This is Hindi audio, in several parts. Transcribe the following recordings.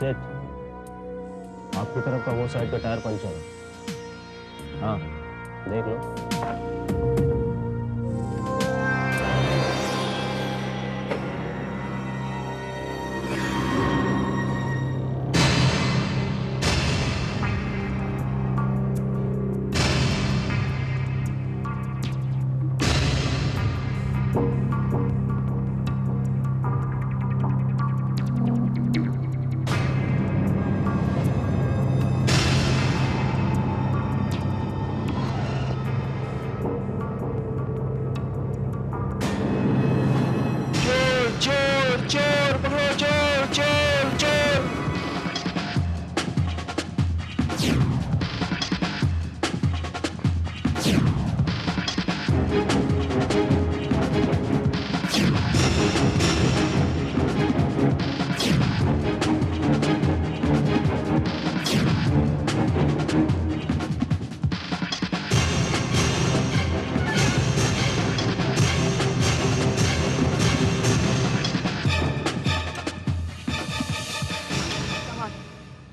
सेठ, आपकी तरफ का वो साइड का टायर पंचर है। हाँ, देख लो।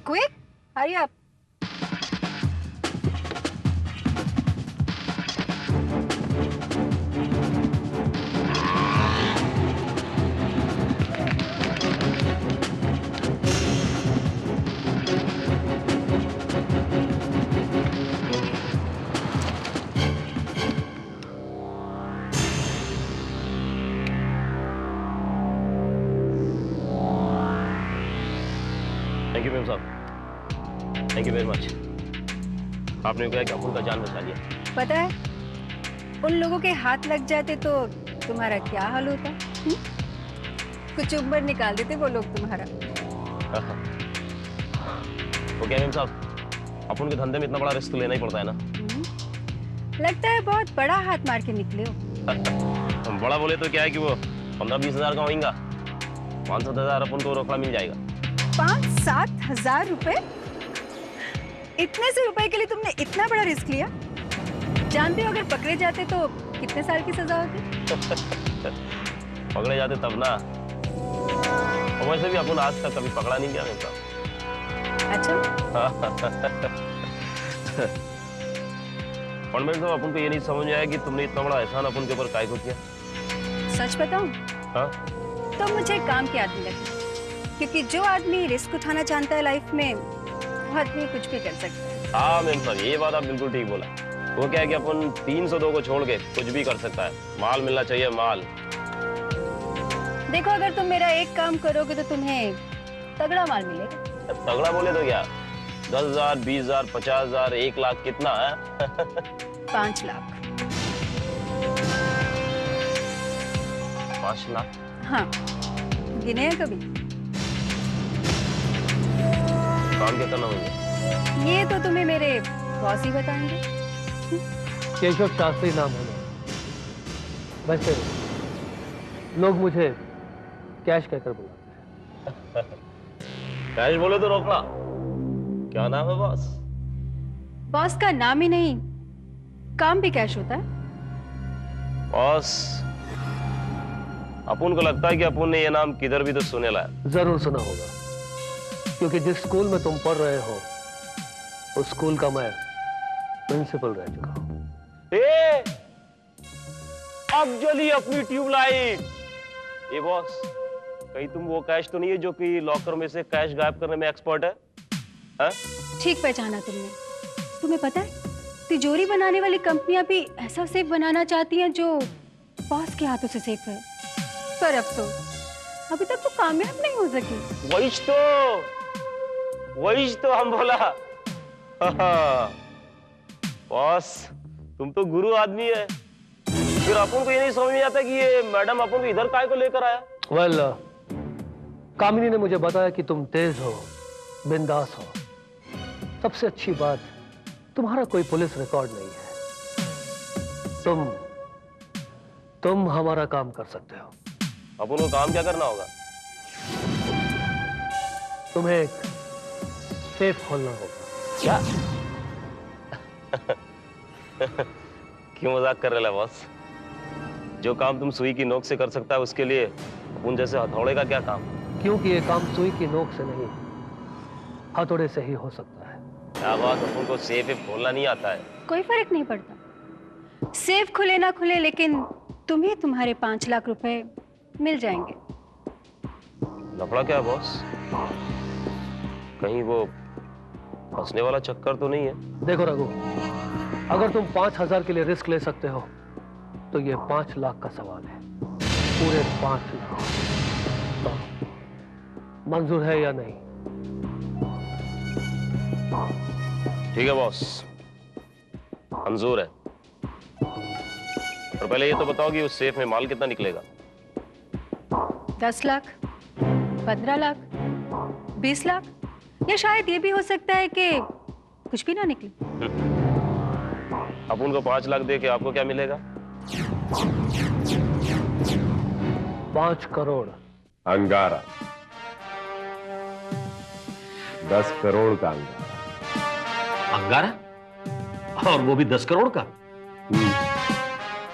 Quick, hurry up. Thank you ma'am साहब, थैंक यू वेरी मच। आपने कहा कि अपुन का जान बचा लिया। पता है, उन लोगों के हाथ लग जाते तो तुम्हारा क्या हाल होता? कुछ उम्र निकाल देते वो लोग तुम्हारा। तो क्या मैम साहब, अपुन के धंधे में इतना बड़ा रिस्क तो लेना ही पड़ता है ना। लगता है बहुत बड़ा हाथ मार के निकले हो। हम बड़ा बोले तो क्या है कि वो 15-20 हजार का होगा, 5-7 हजार अपन को रोकड़ा मिल जाएगा। 5-7 हजार रुपए? इतने से रुपए के लिए तुमने इतना बड़ा रिस्क लिया? जानते हो अगर पकड़े जाते तो कितने साल की सजा होती? पकड़े जाते तब ना। और वैसे भी अपन आज तक कभी पकड़ा नहीं गया मैम साहब। अच्छा। और मैम साहब, अपन को ये नहीं समझ आया कि तुमने इतना बड़ा एहसान अपन के ऊपर काहे को किया। सच बताऊं? हाँ? तो मुझे काम की आदमी लगी, क्योंकि जो आदमी रिस्क उठाना जानता है लाइफ में, वो आदमी कुछ भी कर सकता है। हाँ मैम साहब, ये बात आप बिल्कुल ठीक बोला। वो क्या है कि अपन 302 को छोड़ के कुछ भी कर सकता है। माल मिलना चाहिए, माल। देखो, अगर तुम मेरा एक काम करोगे तो तुम्हें तगड़ा माल मिलेगा। तगड़ा बोले तो क्या, 10,000, 20,000, 50,000, 1 लाख, कितना है? 5 लाख। 5 लाख? हाँ, गिने हैं कभी? काम क्या करना होगा? ये तो तुम्हें मेरे बॉस ही बताएंगे। केशव शास्त्री नाम है मेरा। वैसे लोग मुझे कैश कहकर बुलाते हैं। कैश बोले तो रोकना। क्या नाम है बॉस? बॉस का नाम ही नहीं, काम भी कैश होता है। बॉस, अपन को लगता है कि अपन ने ये नाम किधर भी तो सुनेला है। जरूर सुना होगा, क्योंकि जिस स्कूल में तुम पढ़ रहे हो उस स्कूल का मैं प्रिंसिपल रह चुका हूं। अब जली अपनी ट्यूबलाइट। ये बॉस, कहीं तुम वो कैश तो नहीं है जो कि लॉकर में से कैश गायब करने में एक्सपर्ट है? हा? ठीक पहचाना तुमने। तुम्हें पता है, तिजोरी बनाने वाली कंपनियां भी ऐसा सेफ बनाना चाहती हैं जो बॉस के हाथों से सेफ है। पर अफसोस, अभी तक वो कामयाब नहीं हो सकी। वही तो हम बोला। बॉस, तुम तो गुरु आदमी है। फिर अपन को ये नहीं समझ में आता कि ये मैडम अपन को इधर काहे को लेकर आया। वेल, कामिनी ने मुझे बताया कि तुम तेज हो, बिंदास हो। सबसे अच्छी बात, तुम्हारा कोई पुलिस रिकॉर्ड नहीं है। तुम हमारा काम कर सकते हो। अपन को काम क्या करना होगा? तुम्हें एक सेफ खोलना होगा। क्या? क्यों मजाक कर रहे हो बॉस? जो काम तुम सुई की नोक से कर सकता है उसके लिए उन जैसे हथौड़े का क्या काम? क्योंकि ये काम सुई की नोक से नहीं, हथौड़े से ही हो सकता है। क्या बात, अपन को सेफ खोलना नहीं आता है? कोई फर्क नहीं पड़ता, सेफ खुले ना खुले, लेकिन तुम्हें तुम्हारे 5 लाख रुपए मिल जाएंगे। लफड़ा क्या है बॉस? कहीं वो फंसने वाला चक्कर तो नहीं है? देखो रघु, अगर तुम 5,000 के लिए रिस्क ले सकते हो तो ये 5 लाख का सवाल है, पूरे 5 लाख। तो मंजूर है या नहीं? ठीक है बॉस, मंजूर है। और पहले ये तो बताओ कि उस सेफ में माल कितना निकलेगा? 10 लाख, 15 लाख, 20 लाख, या शायद ये भी हो सकता है कि कुछ भी ना निकले। अब उनको 5 लाख दे के आपको क्या मिलेगा? 5 करोड़। अंगारा, 10 करोड़ का अंगारा। अंगारा? और वो भी 10 करोड़ का?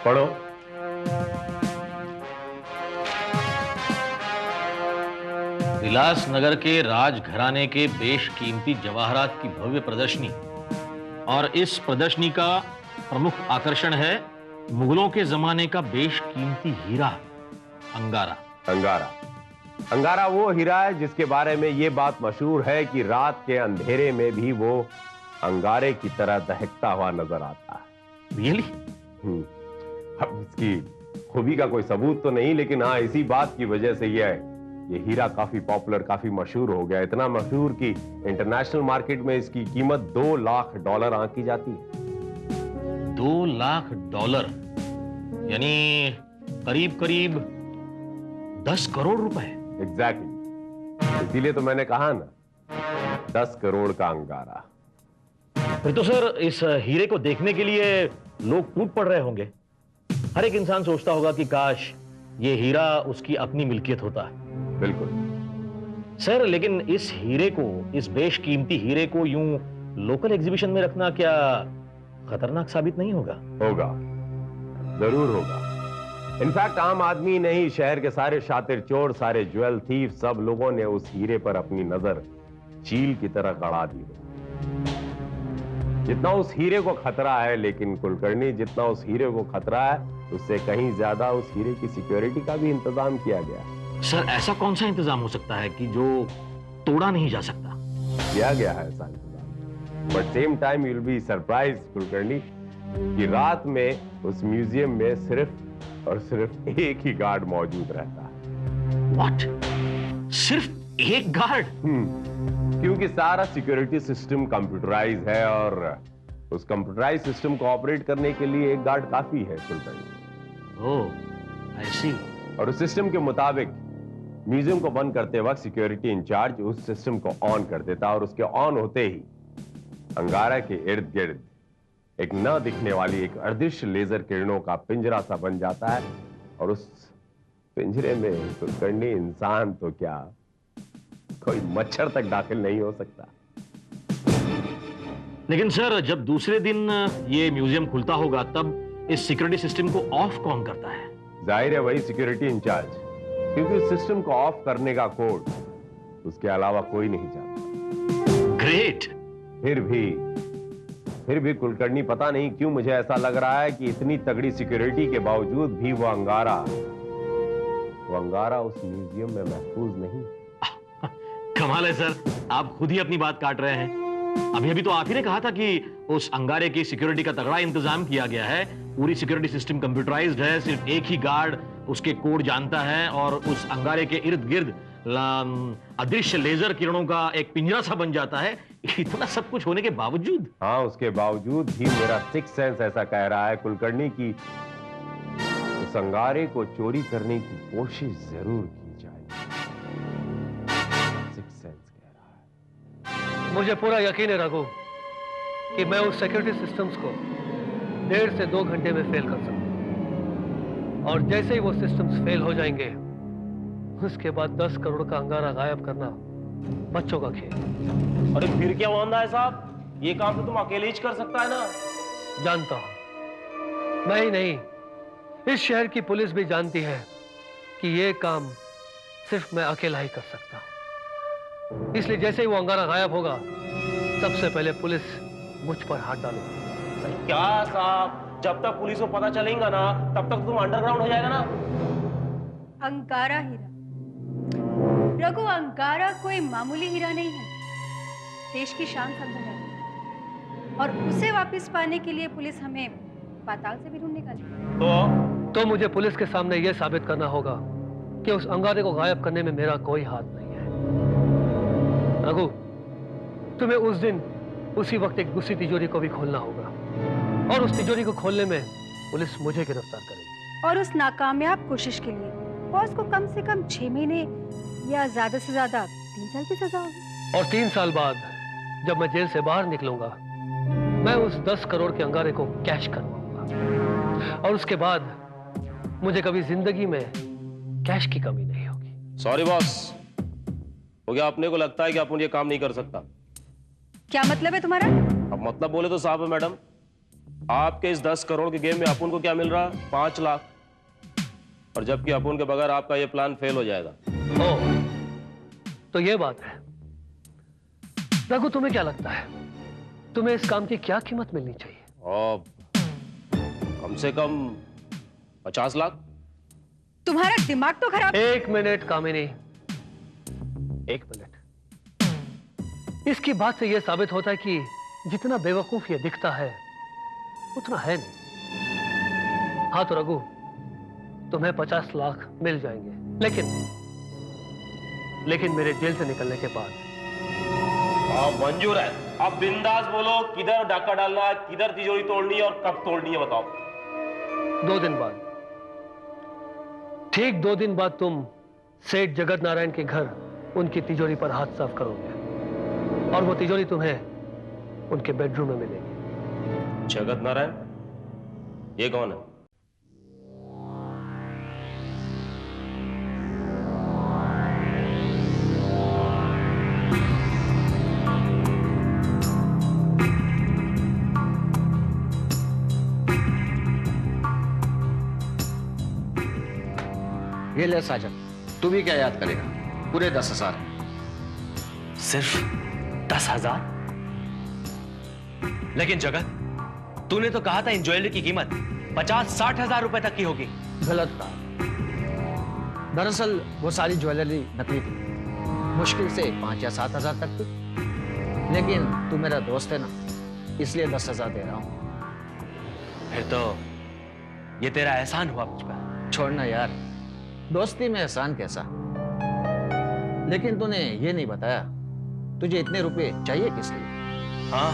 पढ़ो। विलास नगर के राजघराने के बेशकीमती जवाहरात की भव्य प्रदर्शनी, और इस प्रदर्शनी का प्रमुख आकर्षण है मुगलों के जमाने का बेशकीमती हीरा अंगारा। अंगारा, अंगारा वो हीरा है जिसके बारे में ये बात मशहूर है कि रात के अंधेरे में भी वो अंगारे की तरह दहकता हुआ नजर आता है। रियली? अब इसकी खूबी का कोई सबूत तो नहीं, लेकिन हाँ, इसी बात की वजह से ये हीरा काफी पॉपुलर, काफी मशहूर हो गया। इतना मशहूर कि इंटरनेशनल मार्केट में इसकी कीमत $2 लाख आंकी जाती है। $2 लाख, यानी करीब करीब 10 करोड़ रुपए। एग्जैक्टली, इसीलिए तो मैंने कहा ना, 10 करोड़ का अंगारा। फिर तो सर इस हीरे को देखने के लिए लोग टूट पड़ रहे होंगे। हर एक इंसान सोचता होगा कि काश ये हीरा उसकी अपनी मिल्कियत होता। बिल्कुल सर, लेकिन इस हीरे को, इस बेशकीमती हीरे को यूं लोकल एग्जीबिशन में रखना क्या खतरनाक साबित नहीं होगा? होगा, जरूर होगा। इनफैक्ट आम आदमी नहीं, शहर के सारे शातिर चोर, सारे ज्वेल थीफ, सब लोगों ने उस हीरे पर अपनी नजर चील की तरह गड़ा दी है। जितना उस हीरे को खतरा है, लेकिन कुलकर्णी, जितना उस हीरे को खतरा है, उससे कहीं ज्यादा उस हीरे की सिक्योरिटी का भी इंतजाम किया गया। सर, ऐसा कौन सा इंतजाम हो सकता है कि जो तोड़ा नहीं जा सकता? किया गया है ऐसा इंतजाम, but same time you will be surprise Kulkarni कि रात में उस म्यूजियम में सिर्फ और सिर्फ एक ही गार्ड मौजूद रहता है। व्हाट? सिर्फ एक गार्ड? क्योंकि सारा सिक्योरिटी सिस्टम कंप्यूटराइज है, और उस कंप्यूटराइज सिस्टम को ऑपरेट करने के लिए एक गार्ड काफी है कुलकर्णी। ओह, आई सी। और उस सिस्टम के मुताबिक म्यूजियम को बंद करते वक्त सिक्योरिटी इंचार्ज उस सिस्टम को ऑन कर देता, और उसके ऑन होते ही अंगारा के इर्द गिर्द एक न दिखने वाली, एक अदृश्य लेजर किरणों का पिंजरा सा बन जाता है, और उस पिंजरे में कुलकर्णी इंसान तो क्या, कोई मच्छर तक दाखिल नहीं हो सकता। लेकिन सर, जब दूसरे दिन ये म्यूजियम खुलता होगा, तब इस सिक्योरिटी सिस्टम को ऑफ कौन करता है? जाहिर है वही सिक्योरिटी इंचार्ज, क्योंकि उस सिस्टम को ऑफ करने का कोड उसके अलावा कोई नहीं जानता। ग्रेट। फिर भी कुलकर्णी, पता नहीं क्यों मुझे ऐसा लग रहा है कि इतनी तगड़ी सिक्योरिटी के बावजूद भी वो अंगारा उस म्यूजियम में महफूज नहीं। कमाल है सर, आप खुद ही अपनी बात काट रहे हैं। अभी तो आप ही ने कहा था कि उस अंगारे की सिक्योरिटी का तगड़ा इंतजाम किया गया है, पूरी सिक्योरिटी सिस्टम कंप्यूटराइज्ड है, सिर्फ एक ही गार्ड उसके कोड जानता है, और उस अंगारे के इर्द गिर्द अदृश्य लेजर किरणों का एक पिंजरा सा बन जाता है। इतना सब कुछ होने के बावजूद? हाँ, उसके बावजूद भी मेरा सिक्स सेंस ऐसा कह रहा है कुलकर्णी की उस अंगारे को चोरी करने की कोशिश जरूर की जाएगी। सिक्स सेंस कह रहा है। मुझे पूरा यकीन है रघु कि मैं उस सिक्योरिटी सिस्टम्स को 1.5 से 2 घंटे में फेल कर सकता हूं, और जैसे ही वो सिस्टम्स फेल हो जाएंगे, उसके बाद 10 करोड़ का अंगारा गायब करना बच्चों का खेल। अरे फिर क्या होता है साहब, ये काम तो तुम अकेले ही कर सकता है ना? जानता हूं, मैं ही नहीं, इस शहर की पुलिस भी जानती है कि ये काम सिर्फ मैं अकेला ही कर सकता हूं। इसलिए जैसे ही वो अंगारा गायब होगा, सबसे पहले पुलिस मुझ पर हाथ डालेगी। क्या साहब, जब तक पुलिस को पता चलेगा ना, तब तक तुम अंडरग्राउंड हो जाएगा ना। अंगारा हीरा, रघु, अंगारा कोई मामूली हीरा नहीं है, देश की शान समझा जाता है। और उसे वापस पाने के लिए पुलिस हमें पाताल से भी ढूंढ निकालेगी। तो मुझे पुलिस के सामने यह साबित करना होगा कि उस अंगारे को गायब करने में मेरा कोई हाथ नहीं है। रघु, तुम्हें उस दिन उसी वक्त एक दूसरी तिजोरी को भी खोलना होगा, और उस तिजोरी को खोलने में पुलिस मुझे गिरफ्तार करेगी। और उस नाकामयाब कोशिश के लिए बॉस को कम से कम 6 महीने या ज्यादा से ज्यादा 3 साल की सजा होगी। और 3 साल बाद जब मैं जेल से बाहर निकलूंगा, मैं उस 10 करोड़ के अंगारे को कैश करवाऊंगा, और उसके बाद मुझे कभी जिंदगी में कैश की कमी नहीं होगी। सॉरी बॉस, हो गया। अपने को लगता है कि अपन ये काम नहीं कर सकता। क्या मतलब है तुम्हारा? अब मतलब बोले तो साहब है मैडम, आपके इस 10 करोड़ के गेम में अपन को क्या मिल रहा है? 5 लाख, और जबकि अपन के बगैर आपका ये प्लान फेल हो जाएगा। ओह, तो ये बात है। रघु, तुम्हें क्या लगता है, तुम्हें इस काम की क्या कीमत मिलनी चाहिए? और कम से कम 50 लाख। तुम्हारा दिमाग तो खराब। 1 मिनट कामिनी, 1 मिनट। इसकी बात से यह साबित होता है कि जितना बेवकूफ ये दिखता है उतना है नहीं। हाँ तो रघु, तुम्हें 50 लाख मिल जाएंगे, लेकिन मेरे जेल से निकलने के बाद। मंजूर है, अब बिंदास बोलो, किधर डाका डालना है, किधर तिजोरी तोड़नी है और कब तोड़नी है, बताओ। 2 दिन बाद, ठीक 2 दिन बाद तुम सेठ जगत नारायण के घर उनकी तिजोरी पर हाथ साफ करोगे, और वो तिजोरी तुम्हें उनके बेडरूम में मिलेगी। जगत नारायण, ये कौन है? ये ले साजन, तू भी क्या याद करेगा? पूरे 10,000। सिर्फ 10,000? लेकिन जगत, तूने तो कहा था इन ज्वेलरी की कीमत 50-60 हजार रुपए तक की होगी। गलत था। दरअसल वो सारी ज्वेलरी नकली थी, मुश्किल से 5 या 7 हजार तक थी। लेकिन तू मेरा दोस्त है ना, इसलिए 10,000 दे रहा हूं। फिर तो ये तेरा एहसान हुआ मुझ पर। छोड़ना यार, दोस्ती में एहसान कैसा। लेकिन तूने ये नहीं बताया, तुझे इतने रुपए चाहिए किस लिए? हाँ,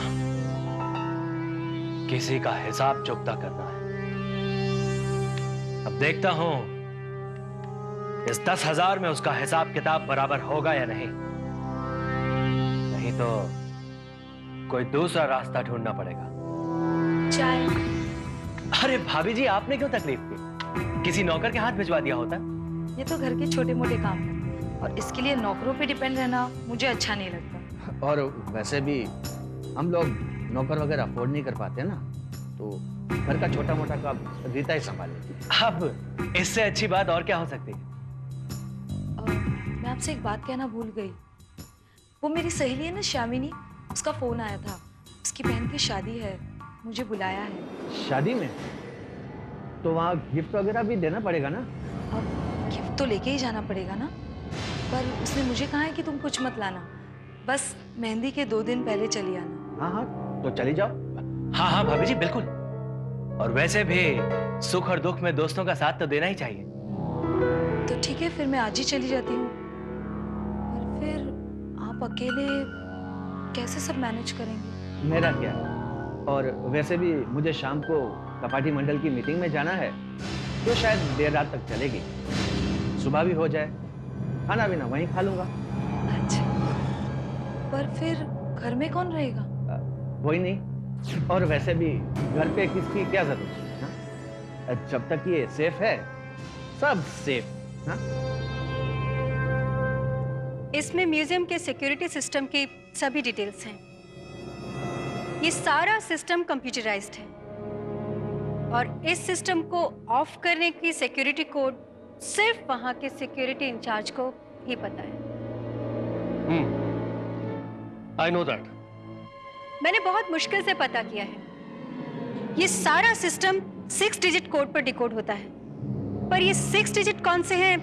किसी का हिसाब चुकता करना है। अब देखता हूं इस 10,000 में उसका हिसाब किताब बराबर होगा या नहीं। नहीं तो कोई दूसरा रास्ता ढूंढना पड़ेगा। चाय। अरे भाभी जी, आपने क्यों तकलीफ की? किसी नौकर के हाथ भिजवा दिया होता। ये तो घर के छोटे मोटे काम हैं, और इसके लिए नौकरों पे डिपेंड रहना मुझे अच्छा नहीं लगता। और वैसे भी हम लोग नौकर वगैरह अफोर्ड नहीं कर पाते ना, तो घर का छोटा मोटा काम रीता ही संभालेगी। अब इससे अच्छी बात और क्या हो सकती है? मैं आपसे एक बात कहना भूल गई। वो मेरी सहेली है ना श्यामिनी, उसका फोन आया था। उसकी बहन की शादी है, मुझे बुलाया है। शादी में? तो वहाँ गिफ्ट वगैरह भी देना पड़ेगा ना? अब गिफ्ट तो लेके ही जाना पड़ेगा ना, पर उसने मुझे कहा है कि तुम कुछ मत लाना, बस मेहंदी के 2 दिन पहले चली आना। हाँ हाँ, तो चली जाओ। हाँ हाँ भाभी जी, बिल्कुल। और वैसे भी सुख और दुख में दोस्तों का साथ तो देना ही चाहिए। तो ठीक है, फिर मैं आज ही चली जाती हूँ। और फिर आप अकेले कैसे सब मैनेज करेंगे? मेरा क्या, और वैसे भी मुझे शाम को कपाटी मंडल की मीटिंग में जाना है, तो शायद देर रात तक चलेगी। सुबह भी हो जाए, खाना भी ना वहीं खा लूंगा। अच्छा, पर फिर घर में कौन रहेगा? वही नहीं, और वैसे भी घर पे किसकी क्या जरूरत है हाँ? जब तक ये सेफ है, सब सेफ। हाँ? इसमें म्यूजियम के सिक्योरिटी सिस्टम की सभी डिटेल्स हैं। ये सारा सिस्टम कंप्यूटराइज्ड है, और इस सिस्टम को ऑफ करने की सिक्योरिटी कोड सिर्फ वहां के सिक्योरिटी इंचार्ज को ही पता है। I know that. मैंने बहुत मुश्किल से पता किया है। ये सारा सिस्टम 6 डिजिट कोड पर डिकोड होता है, पर ये 6 डिजिट कौन से हैं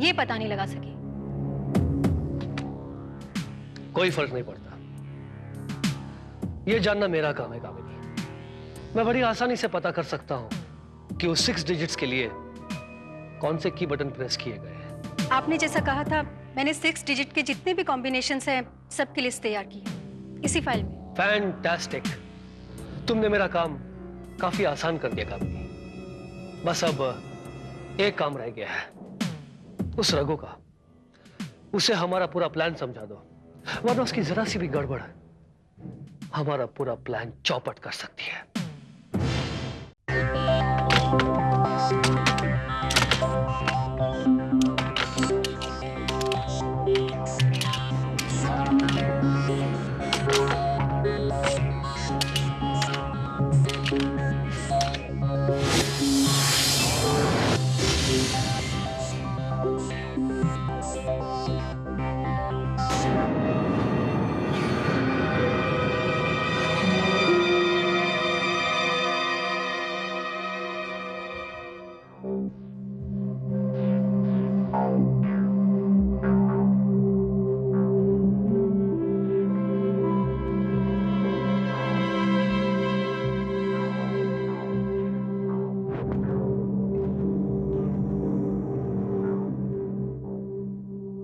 ये पता नहीं लगा सकी। कोई फर्क नहीं पड़ता, ये जानना मेरा काम है कामिनी। मैं बड़ी आसानी से पता कर सकता हूं कि उस 6 डिजिट्स के लिए कौन से की बटन प्रेस किए गए हैं। आपने जैसा कहा था, मैंने 6 डिजिट के जितने भी कॉम्बिनेशंस हैं सबकी लिस्ट तैयार की है इसी फाइल में। फैंटास्टिक, तुमने मेरा काम काफी आसान कर दिया कामिनी। बस अब एक काम रह गया है, उस रघु का। उसे हमारा पूरा प्लान समझा दो, वरना उसकी जरा सी भी गड़बड़ हमारा पूरा प्लान चौपट कर सकती है।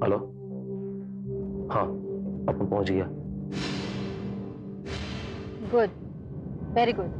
हेलो, हाँ अपन पहुंच गया। Good, very good.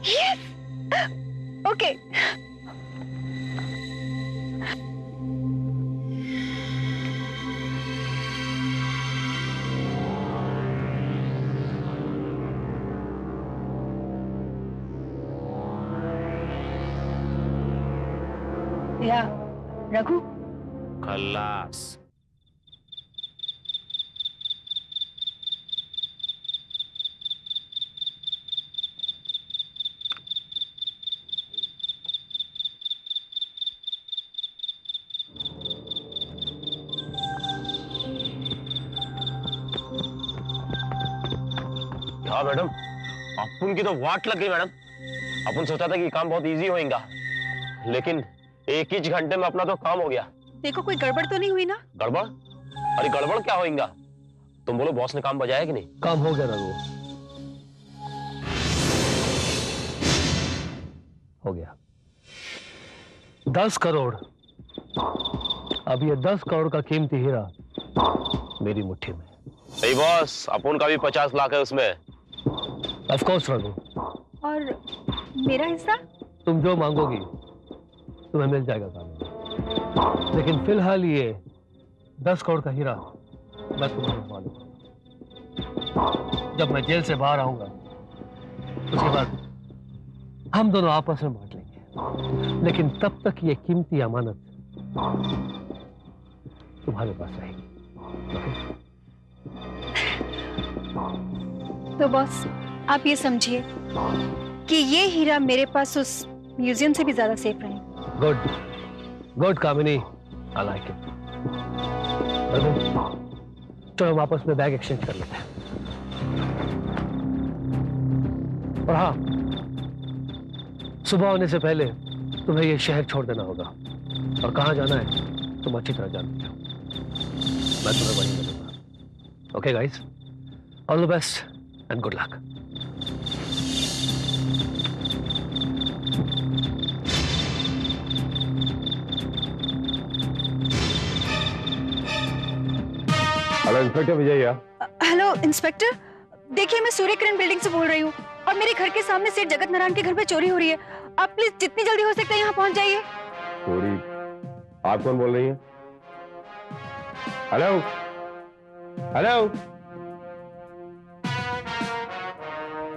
Yes, okay. या रघु, खल्लास। हाँ मैडम, अपन की तो वाट लग गई मैडम। अपन सोचा था कि काम बहुत इजी होएगा, लेकिन एक ही घंटे में अपना तो काम हो गया। देखो कोई गड़बड़ तो नहीं हुई ना? गड़बड़? अरे गड़बड़ क्या होएगा? तुम बोलो बॉस ने काम बजाया कि नहीं? काम हो गया रघु, हो गया। 10 करोड़। अब ये 10 करोड़ का कीमती हीरा मेरी मुट्ठी में। सही बॉस, अपन का भी 50 लाख है उसमें। Of course Raghu. और मेरा हिस्सा? तुम जो मांगोगी तुम्हें मिल जाएगा कानून, लेकिन फिलहाल ये 10 करोड़ का हीरा मैं तुम्हारे हवाले करूंगा। जब मैं जेल से बाहर आऊंगा उसके बाद हम दोनों आपस में बांट लेंगे, लेकिन तब तक ये कीमती अमानत तुम्हारे पास रहेगी। तो बॉस आप ये समझिए कि ये हीरा मेरे पास उस म्यूजियम से भी ज्यादा सेफ रहेगा। Good good Kamini, I like it. तो हम आपस में बैग एक्सचेंज कर लेते हैं। और हाँ, सुबह होने से पहले तुम्हें ये शहर छोड़ देना होगा, और कहाँ जाना है तुम अच्छी तरह जानते हो। मैं तुम्हें वहीं मिलूंगा। Okay guys, all the best and good luck. Hello inspector Vijay. Hello inspector, देखिए मैं सूर्य किरण बिल्डिंग से बोल रही हूँ और मेरे घर के सामने सेठ जगत नारायण के घर पे चोरी हो रही है। आप प्लीज जितनी जल्दी हो सकता है यहाँ पहुँच जाइए। चोरी? आप कौन बोल रही हैं? Hello hello.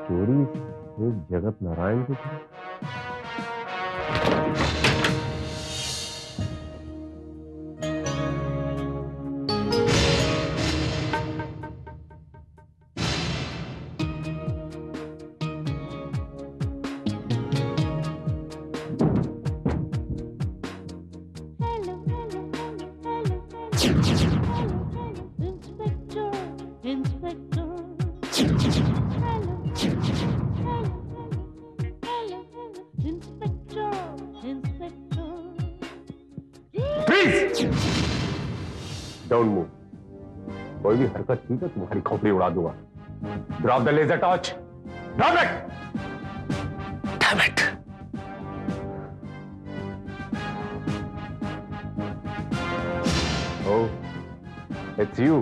चोरी सेठ जगत नारायण की थी? Don't move. कोई भी हरकत की तो तुम्हारी खोपड़ी उड़ा दूंगा। Drop the laser torch. Drop it. Damn it. Oh, it's you,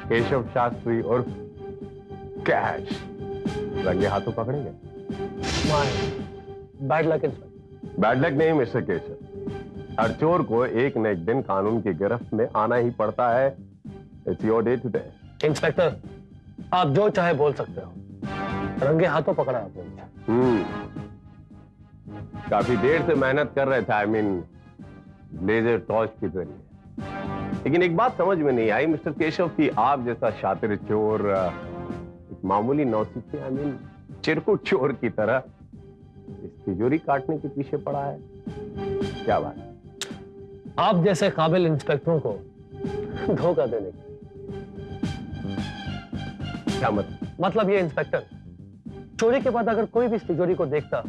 Keshav Shastri उर्फ कैश। रंगे हाथों पकड़ेंगे? Bad luck inspector. Bad luck नहीं मिस्टर केशव, हर चोर को एक न एक दिन कानून की गिरफ्त में आना ही पड़ता है। It's your day today. Inspector, आप जो चाहे बोल सकते हो, रंगे हाथों पकड़ा आपने मुझे। काफी देर से मेहनत कर रहे थे, आई मीन लेजर टॉर्च के जरिए, लेकिन एक बात समझ में नहीं आई मिस्टर केशव कि आप जैसा शातिर चोर एक मामूली नौसिखिया, आई मीन चिरकुट चोर की तरह इस तिजोरी काटने के पीछे पड़ा है। क्या बात है? आप जैसे काबिल इंस्पेक्टरों को धोखा देने की। क्या मतलब ये इंस्पेक्टर, चोरी के बाद अगर कोई भी इस तिजोरी को देखता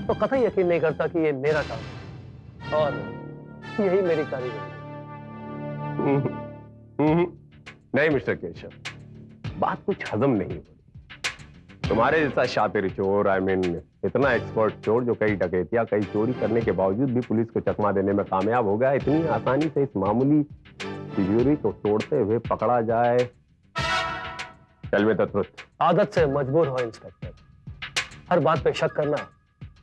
तो कतई यकीन नहीं करता कि ये मेरा काम है और यही मेरी कारीगरी। नहीं मिस्टर केशव, बात कुछ हजम नहीं हो रही। तुम्हारे जैसा शातिर चोर, आई मीन इतना एक्सपर्ट चोर जो कई डकैतियां, कई चोरी करने के बावजूद भी पुलिस को चकमा देने में कामयाब हो गया, इतनी आसानी से इस मामूली तिजोरी को तोड़ते हुए पकड़ा जाए। Tell me the truth. आदत से मजबूर हो इंस्पेक्टर, हर बात पे शक करना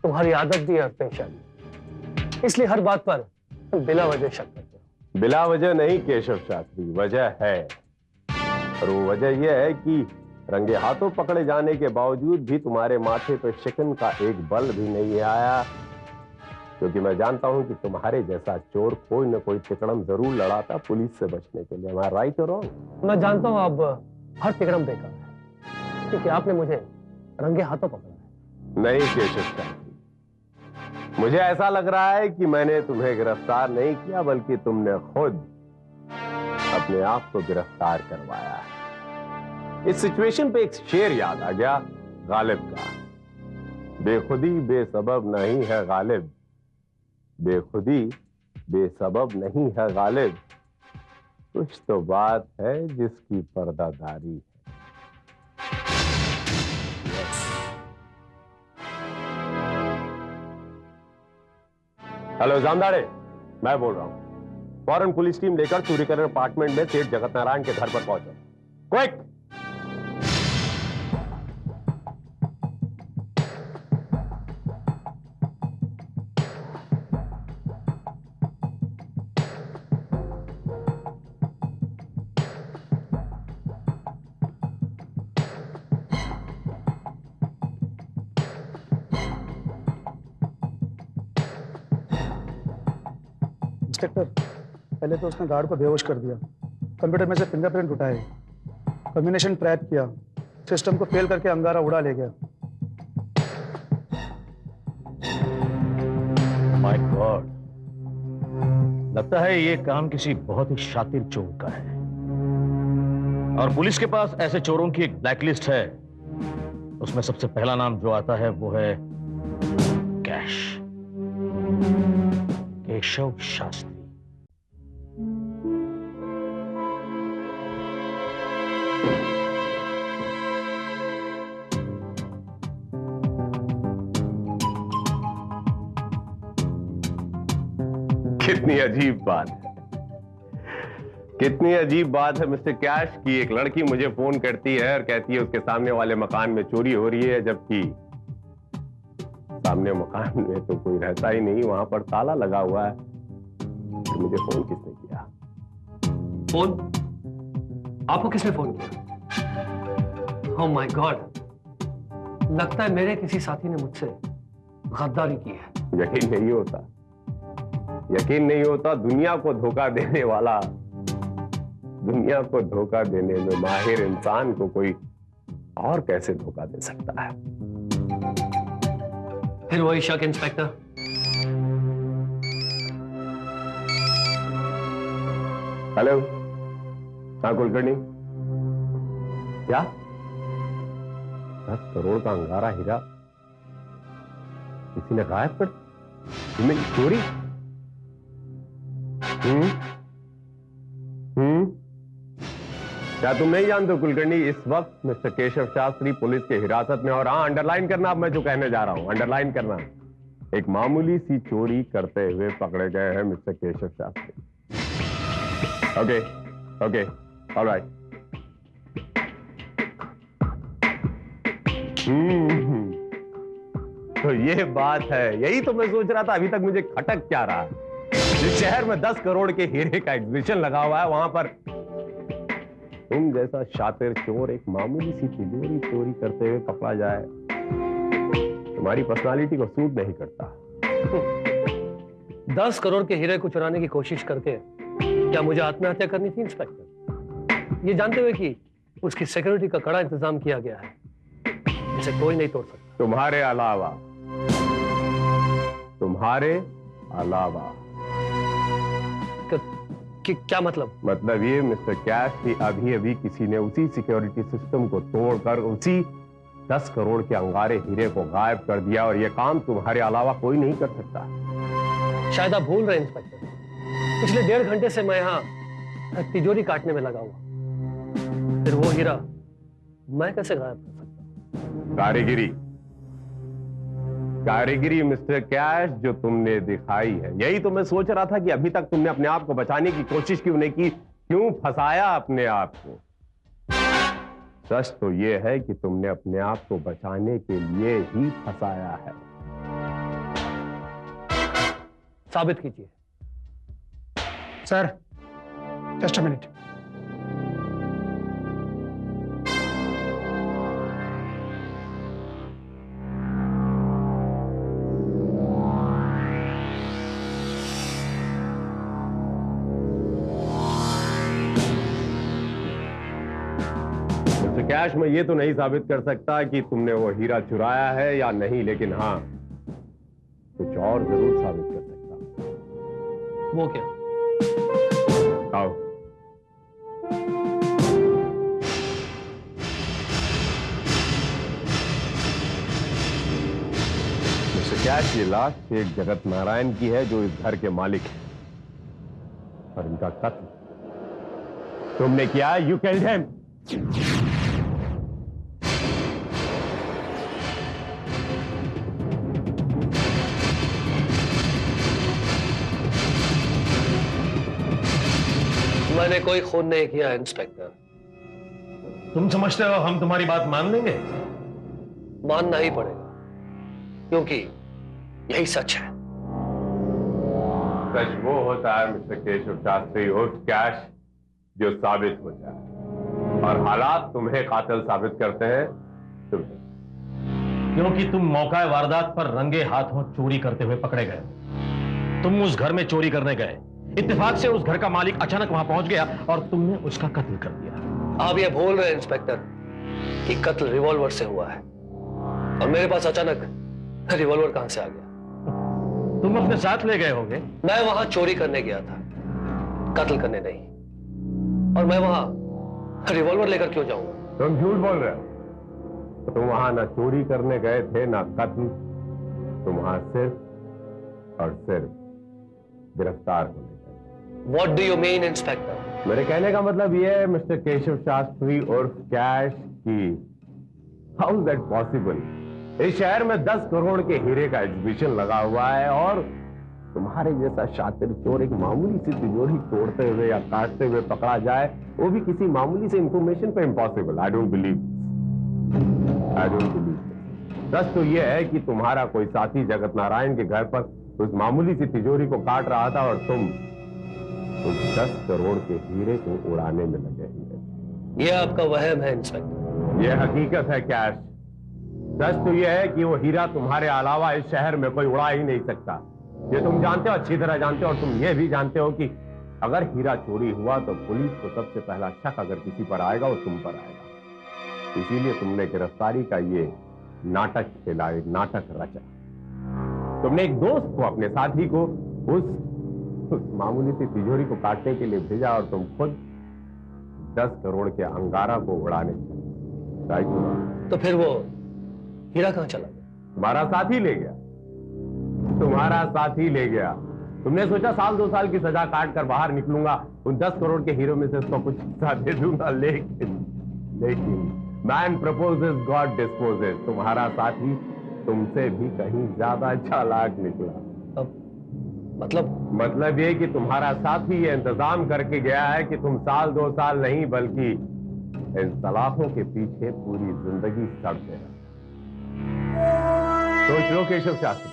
तुम्हारी आदत भी है और पेशा भी, इसलिए हर बात पर तुम बिला वजह शक करते हो। बिला वजह नहीं केशव शास्त्री, वजह है, और वो वजह यह है कि रंगे हाथों पकड़े जाने के बावजूद भी तुम्हारे माथे पर शिकन का एक बल भी नहीं आया, क्योंकि मैं जानता हूं कि तुम्हारे जैसा चोर कोई न कोई तिकड़म जरूर लड़ाता पुलिस से बचने के लिए। मैं राइट और रॉन्ग? मैं जानता हूं अब हर तिकड़म बेकार है, क्योंकि आपने मुझे रंगे हाथों पकड़ा है। नहीं केशव शास्त्री, मुझे ऐसा लग रहा है कि मैंने तुम्हें गिरफ्तार नहीं किया, बल्कि तुमने खुद अपने आप को गिरफ्तार करवाया है। इस सिचुएशन पे एक शेर याद आ गया गालिब का, बेखुदी बेसबब नहीं है गालिब, बेखुदी बेसबब नहीं है गालिब, कुछ तो बात है जिसकी पर्दादारी है। हेलो जामदाड़े, मैं बोल रहा हूं। फौरन पुलिस टीम लेकर सूर्यकरण अपार्टमेंट में सेठ जगत नारायण के घर पर पहुंचो। क्विक! इंस्पेक्टर, पहले तो उसने गार्ड को बेहोश कर दिया, कंप्यूटर में से फिंगरप्रिंट उठाए, कम्युनिकेशन ट्रैप किया, सिस्टम को फेल करके अंगारा उड़ा ले गया। माय गॉड, लगता है ये काम किसी बहुत ही शातिर चोर का है, और पुलिस के पास ऐसे चोरों की एक ब्लैकलिस्ट है। उसमें सबसे पहला नाम जो आता है वो है कैश, केशव शास्त्री। कितनी अजीब बात है, कितनी अजीब बात है मिस्टर कैश की एक लड़की मुझे फोन करती है और कहती है उसके सामने वाले मकान में चोरी हो रही है, जबकि सामने मकान में तो कोई रहता ही नहीं, वहां पर ताला लगा हुआ है। तो मुझे फोन किसने किया? फोन? आपको किसने फोन किया? ओह माय गॉड, लगता है मेरे किसी साथी ने मुझसे गद्दारी की है। यकीन नहीं होता, यकीन नहीं होता। दुनिया को धोखा देने वाला, दुनिया को धोखा देने में माहिर इंसान को कोई और कैसे धोखा दे सकता है? फिर वही शक इंस्पेक्टर। हेलो, हाँ कुलकर्णी, क्या 10 करोड़ का अंगारा हीरा किसी ने गायब कर? तुम्हें चोरी? क्या तुम नहीं जानते हो कुलकर्णी, इस वक्त मिस्टर केशव शास्त्री पुलिस के हिरासत में, और हाँ अंडरलाइन करना, अब मैं जो कहने जा रहा हूं अंडरलाइन करना, एक मामूली सी चोरी करते हुए पकड़े गए हैं mister Keshav Shastri. Okay okay, alright. तो ये बात है, यही तो मैं सोच रहा था, अभी तक मुझे खटक क्या रहा है। जिस शहर में 10 करोड़ के हीरे का एग्जीबिशन लगा हुआ है, वहां पर तुम जैसा शातिर चोर एक मामूली सी तिजोरी चोरी करते हुए पकड़ा जाए, तुम्हारी पर्सनालिटी को सूट नहीं करता। 10 करोड़ के हीरे को चुराने की कोशिश करके क्या मुझे आत्महत्या करनी थी इंस्पेक्टर? ये जानते हुए कि उसकी सिक्योरिटी का कड़ा इंतजाम किया गया है, इसे कोई नहीं तोड़ सकता। तुम्हारे अलावा, तुम्हारे अलावा। क्या मतलब? मतलब ये मिस्टर कैश कि अभी अभी किसी ने उसी सिक्योरिटी सिस्टम को तोड़कर उसी 10 करोड़ के अंगारे हीरे को गायब कर दिया, और यह काम तुम्हारे अलावा कोई नहीं कर सकता। शायद आप भूल रहे हैं इंस्पेक्टर, पिछले 1.5 घंटे से मैं यहाँ तिजोरी काटने में लगा हुआ, फिर वो हीरा मैं कैसे गायब कर सकता? कारीगिरी, कारीगिरी मिस्टर कैश जो तुमने दिखाई है, यही तो मैं सोच रहा था कि अभी तक तुमने अपने आप को बचाने की कोशिश क्यों नहीं की, क्यों फंसाया अपने आप को? सच तो यह है कि तुमने अपने आप को बचाने के लिए ही फंसाया है। साबित कीजिए। Sir, just a minute. Cash में ये तो नहीं साबित कर सकता कि तुमने वो हीरा चुराया है या नहीं, लेकिन हाँ कुछ और जरूर साबित कर सकता। वो क्या? आओ। मिस्टर कैश, ये लाश एक जगत नारायण की है जो इस घर के मालिक है, और इनका कत्ल तुमने किया। You killed him. मैंने कोई खून नहीं किया इंस्पेक्टर। तुम समझते हो हम तुम्हारी बात मान लेंगे? मानना ही पड़ेगा, क्योंकि यही सच है। सच वो होता है मिस्टर केशव शास्त्री उर्फ कैश जो साबित हो जाए, और हालात तुम्हें कातिल साबित करते हैं। क्योंकि तुम मौका वारदात पर रंगे हाथों चोरी करते हुए पकड़े गए। तुम उस घर में चोरी करने गए, इत्तेफाक से उस घर का मालिक अचानक वहां पहुंच गया और तुमने उसका कत्ल कर दिया। आप ये भूल रहे हैं इंस्पेक्टर कि कत्ल रिवॉल्वर से हुआ है, और मेरे पास अचानक रिवॉल्वर कहां से आ गया? तुम अपने साथ ले गए होगे। मैं वहां चोरी करने गया था, कत्ल करने नहीं। और मैं वहां रिवॉल्वर लेकर क्यों जाऊंगा? तुम झूठ बोल रहे हो। तुम वहां ना चोरी करने गए थे ना कत्ल, तुम वहां सिर्फ और सिर्फ गिरफ्तार होने गए। What do you mean, inspector? मेरे कहने का मतलब यह है मिस्टर केशव शास्त्री उर्फ कैश की हाउ इज दैट पॉसिबल? इस शहर में 10 करोड़ के हीरे का एग्जीबिशन लगा हुआ है, और तुम्हारे जैसा शातिर चोर एक मामूली सी तिजोरी तोड़ते हुए या काटते हुए पकड़ा जाए, वो भी किसी मामूली से इंफॉर्मेशन पे इम्पॉसिबल। I don't believe. सच तो यह है कि तुम्हारा कोई साथी जगत नारायण के घर पर उस मामूली सी तिजोरी को काट रहा था, और तुम उस 10 करोड़ के हीरे को उड़ाने में लगे हुए। यह आपका वहम है इंस्पेक्टर। यह हकीकत है कैश। सच तो यह है कि वो हीरा तुम्हारे अलावा इस शहर में कोई उड़ा ही नहीं सकता। ये तुम जानते हो, अच्छी तरह जानते हो, और तुम ये भी जानते हो कि अगर हीरा चोरी हुआ तो पुलिस को सबसे पहला शक अगर किसी पर आएगा वो तुम पर आएगा। इसीलिए तुमने गिरफ्तारी का ये नाटक खेला, एक नाटक रचा। तुमने एक दोस्त को, अपने साथी को उस मामूली सी तिजोरी को काटने के लिए भेजा, और तुम खुद 10 करोड़ के अंगारा को उड़ाने चले। तो फिर वो हीरा कहां चला गया? तुम्हारा साथी ले गया। तुम्हारा साथी ले गया। तुमने सोचा साल 2 साल की सजा काट कर बाहर निकलूंगा, उन 10 करोड़ के हीरो में से उसको कुछ हिस्सा दे दूंगा, लेकिन मैन प्रपोजेस गॉड डिस्पोजेस। तुम्हारा साथी तुमसे भी कहीं ज्यादा चालाक निकला। मतलब ये कि तुम्हारा साथी ये इंतजाम करके गया है कि तुम साल 2 साल नहीं, बल्कि इन सलाखों के पीछे पूरी जिंदगी सड़ते रहे। सोच लो Keshav Shastri,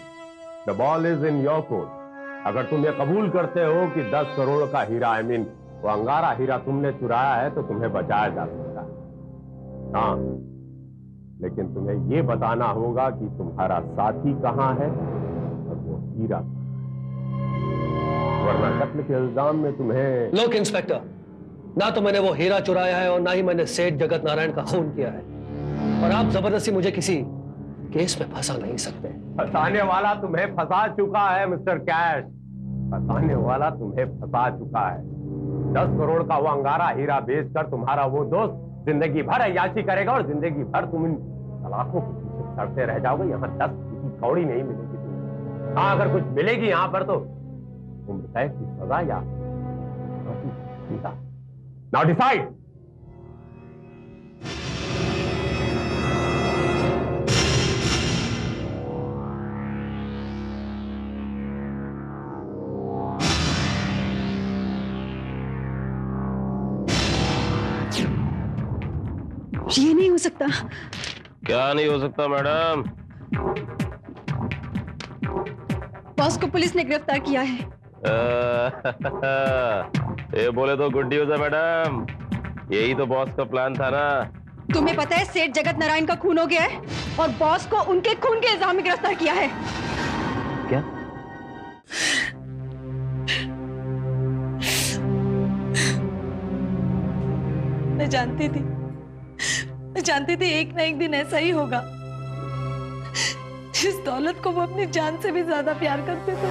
the ball is in your court. अगर तुम ये कबूल करते हो कि 10 करोड़ का हीरा, आई मीन वो अंगारा हीरा तुमने चुराया है, तो तुम्हें बचाया जा सकता है। हाँ, लेकिन तुम्हें यह बताना होगा कि तुम्हारा साथी कहां है और वो हीरा, वरना कत्ल के इल्जाम में तुम्हें। लोक इंस्पेक्टर, ना तो मैंने वो हीरा चुराया है और ना ही मैंने सेठ जगत नारायण का खून किया है, और आप जबरदस्ती मुझे किसी केस में फंसा नहीं सकते। फंसाने वाला तुम्हें फंसा चुका है मिस्टर कैश। फंसाने वाला तुम्हें फंसा चुका है। 10 करोड़ का वो अंगारा हीरा बेचकर तुम्हारा वो दोस्त जिंदगी भर अय्याशी करेगा, और जिंदगी भर तुम इन सलाखों के पीछे सड़ते रह जाओगे। यहाँ 10 की कौड़ी नहीं मिलेगी तुम्हें। हाँ, अगर कुछ मिलेगी यहाँ पर तो उम्र कैद की सजा या नाउ डिसाइड। ये नहीं हो सकता। क्या नहीं हो सकता मैडम? बॉस को पुलिस ने गिरफ्तार किया है। ये बोले तो गुड न्यूज है मैडम। यही तो बॉस का प्लान था ना। तुम्हें पता है सेठ जगत नारायण का खून हो गया है और बॉस को उनके खून के इल्जाम में गिरफ्तार किया है। क्या? मैं जानती थी एक ना एक दिन ऐसा ही होगा। जिस दौलत को वो अपनी जान से भी ज्यादा प्यार करते थे,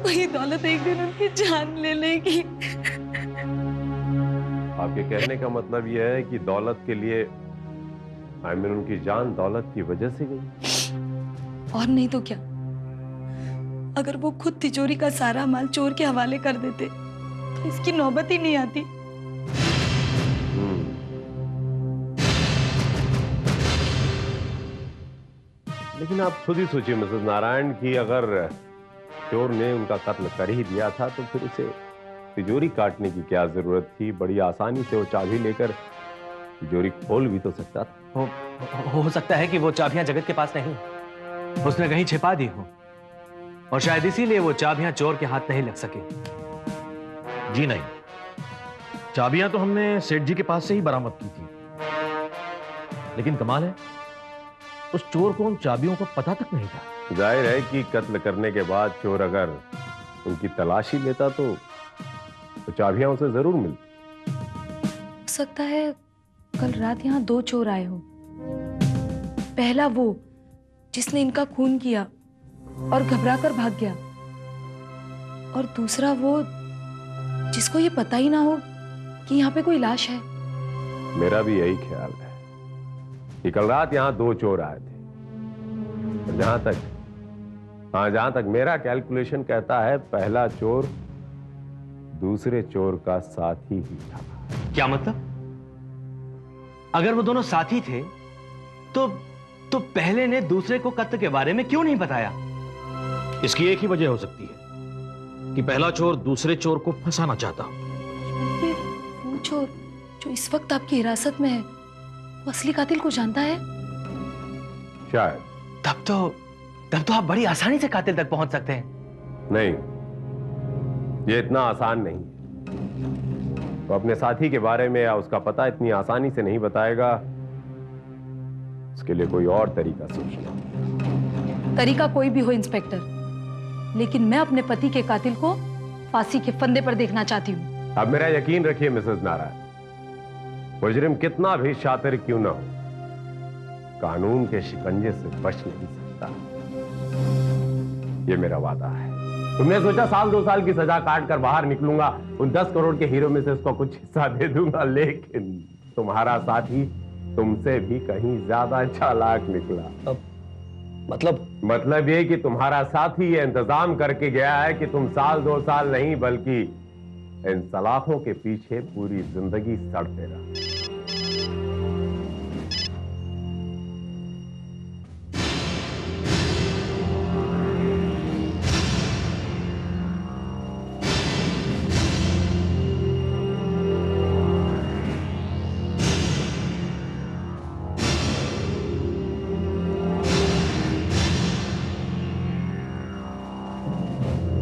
वही दौलत एक दिन उनकी जान ले लेगी। आपके कहने का मतलब यह है कि दौलत के लिए उनकी जान दौलत की वजह से गई? और नहीं तो क्या। अगर वो खुद तिजोरी का सारा माल चोर के हवाले कर देते तो इसकी नौबत ही नहीं आती। लेकिन आप खुद ही सोचिए मिसेस नारायण कि अगर चोर ने उनका कत्ल कर ही दिया था तो फिर उसे तिजोरी काटने की क्या जरूरत थी? बड़ी आसानी से वो चाबी लेकर तिजोरी खोल भी तो सकता था। हो सकता है कि वो चाबियां जगत के पास नहीं, उसने कहीं छिपा दी हो और शायद इसीलिए वो चाबियां चोर के हाथ नहीं लग सकी। जी नहीं, चाबियां तो हमने सेठ जी के पास से ही बरामद की थी। लेकिन कमाल है, उस चोर को उन चाबियों का पता तक नहीं था। जाहिर है कि कत्ल करने के बाद चोर अगर उनकी तलाशी लेता तो चाबियां उसे जरूर मिलती। हो सकता है कल रात यहाँ 2 चोर आए हो। पहला वो जिसने इनका खून किया और घबराकर भाग गया, और दूसरा वो जिसको ये पता ही ना हो कि यहाँ पे कोई लाश है। मेरा भी यही ख्याल है कि कल रात यहां 2 चोर आए थे। और जहां तक मेरा कैलकुलेशन कहता है, पहला चोर दूसरे चोर का साथी ही था। क्या मतलब? अगर वो दोनों साथी थे तो पहले ने दूसरे को कत्ल के बारे में क्यों नहीं बताया? इसकी एक ही वजह हो सकती है कि पहला चोर दूसरे चोर को फंसाना चाहता। वो चोर जो इस वक्त आपकी हिरासत में है, वो असली कातिल को जानता है? शायद। तब तो आप बड़ी आसानी से कातिल तक पहुंच सकते हैं। नहीं, ये इतना आसान नहीं। वो अपने साथी के बारे में या उसका पता इतनी आसानी से नहीं बताएगा। उसके लिए कोई और तरीका सोचना। तरीका कोई भी हो इंस्पेक्टर, लेकिन मैं अपने पति के कातिल को फांसी के फंदे पर देखना चाहती हूँ। अब मेरा यकीन रखिए मिसेस नारायण, मुजरिम कितना भी शातिर क्यों ना हो, कानून के शिकंजे से बच नहीं सकता। ये मेरा वादा है। तुमने सोचा 1-2 साल की सजा काट कर बाहर निकलूंगा, उन 10 करोड़ के हीरो में से उसको कुछ हिस्सा दे दूंगा, लेकिन तुम्हारा साथी तुमसे भी कहीं ज्यादा चालाक निकला। मतलब ये कि तुम्हारा साथी ये इंतजाम करके गया है कि तुम 1-2 साल नहीं बल्कि इन सलाखों के पीछे पूरी जिंदगी सड़ते रहो।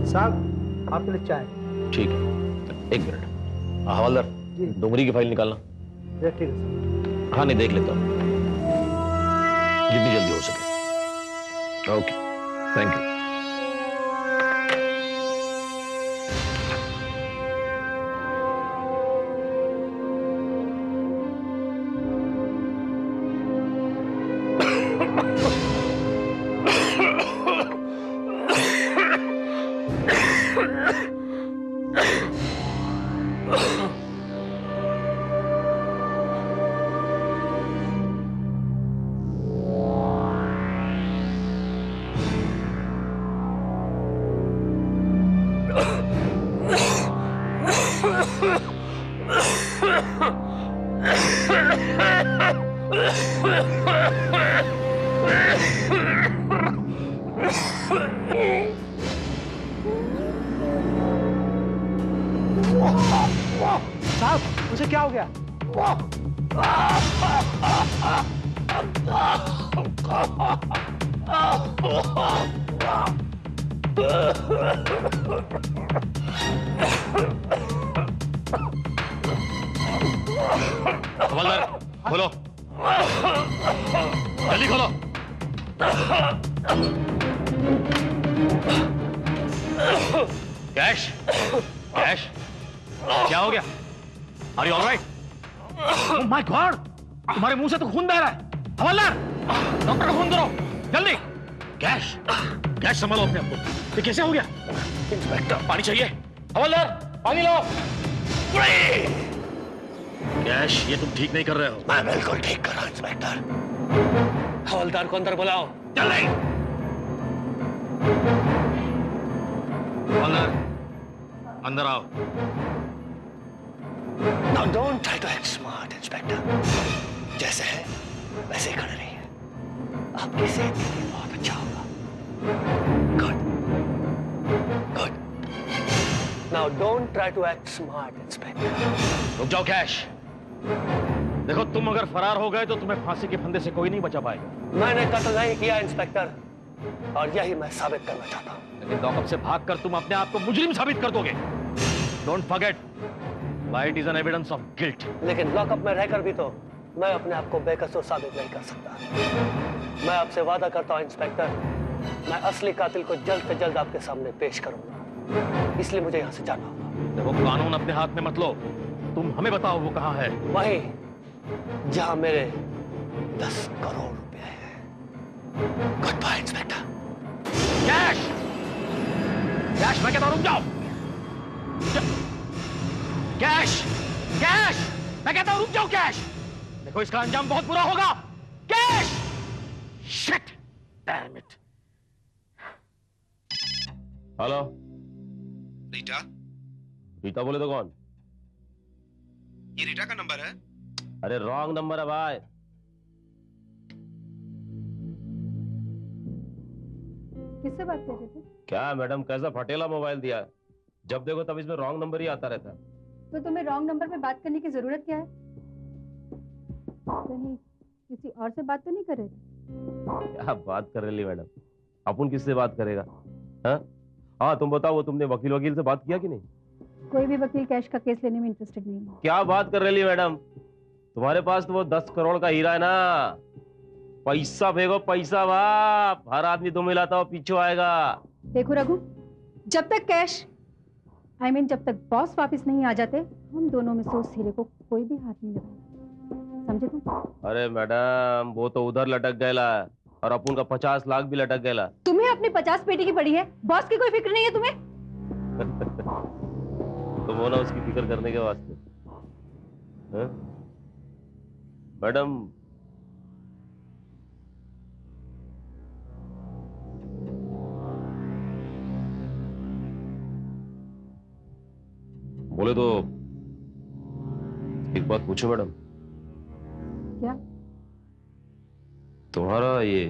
साहब, आपके लिए चाय। ठीक है, एक मिनट। हवलदार, डोंगरी की फाइल निकालना। ठीक है सर। हाँ, नहीं, देख लेता हूँ जितनी जल्दी हो सके। Okay, thank you. साहब, मुझे क्या हो गया? हवलदार खोलो, जल्दी खोलो। कैश, कैश, क्या हो गया? Are you alright? Oh my God, तुम्हारे मुंह से तो खून बह रहा है। हवलदार, डॉक्टर को फोन करो जल्दी। कैश, कैश संभालो अपने आप को। ये कैसे हो गया? इंस्पेक्टर पानी चाहिए। हवलदार पानी लो। कैश, ये तुम ठीक नहीं कर रहे हो। मैं बिल्कुल ठीक कर रहा हूं इंस्पेक्टर। हवलदार को अंदर बुलाओ जल्दी। हवलदार अंदर आओ। Now don't try to act smart, inspector. जैसे है वैसे ही खड़े रहिए, आपकी सेहत के लिए बहुत अच्छा होगा। Good, good. Now don't try to act smart, inspector. रुक जाओ कैश। देखो, तुम अगर फरार हो गए तो तुम्हें फांसी के फंदे से कोई नहीं बचा पाएगा। मैंने कत्ल नहीं किया इंस्पेक्टर, और यही मैं साबित करना चाहता हूं। लेकिन लॉकअप से भागकर तुम अपने आप को मुजरिम साबित कर दोगे। Don't forget, light is an evidence of guilt. लेकिन लॉकअप में रहकर भी तो मैं अपने आप को बेकसूर साबित नहीं कर सकता। मैं आपसे वादा करता हूं इंस्पेक्टर, मैं असली कातिल को जल्द से जल्द आपके सामने पेश करूंगा। इसलिए मुझे यहां से जाना होगा। देखो, कानून अपने हाथ में मत लो, तुम हमें बताओ वो कहां है। वहीं जहां मेरे 10 करोड़ रुपए हैं। Good bye inspector. Cash, Cash, मैं कहता हूं रुक जाओ। कैश, कैश, मैं कहता हूं रुक जाओ कैश। देखो, इसका अंजाम बहुत बुरा होगा। Cash, shit, damn it. Hello, Rita? Rita बोले तो कौन? ये रीटा का नंबर है? अरे रॉन्ग नंबर है भाई। किससे बात कर रहे थे? क्या मैडम, कैसा फटेला मोबाइल दिया है? जब देखो तब इसमें रॉन्ग नंबर ही आता रहता है। तो तुम्हें रॉन्ग नंबर पे बात करने की जरूरत क्या है? कहीं किसी और से बात तो नहीं कर रहे थे? क्या बात कर रही मैडम, अपन किससे बात करेगा? हाँ, तुम बताओ, वो तुमने वकील से बात किया कि नहीं? कोई भी वकील कैश का केस लेने में इंटरेस्टेड नहीं है। क्या बात कर रही मैडम, तुम्हारे पास तो वो 10 करोड़ का हीरा है ना। पैसा भेगो, पैसा बाप, हर आदमी तुम मिलाता हो पीछे आएगा। देखो रघु, जब तक कैश जब तक बॉस वापस नहीं आ जाते, हम दोनों में से उस हीरे को कोई भी हाथ नहीं लगाएगा, समझे तुम? अरे मैडम, वो तो उधर लटक गया और अपन का 50 लाख भी लटक गया। तुम्हें अपनी 50 पेटी की पड़ी है, बॉस की कोई फिक्र नहीं है तुम्हें? तुम हो ना उसकी फिक्र करने के वास्ते। मैडम, बोले तो एक बात पूछो मैडम। क्या? तुम्हारा ये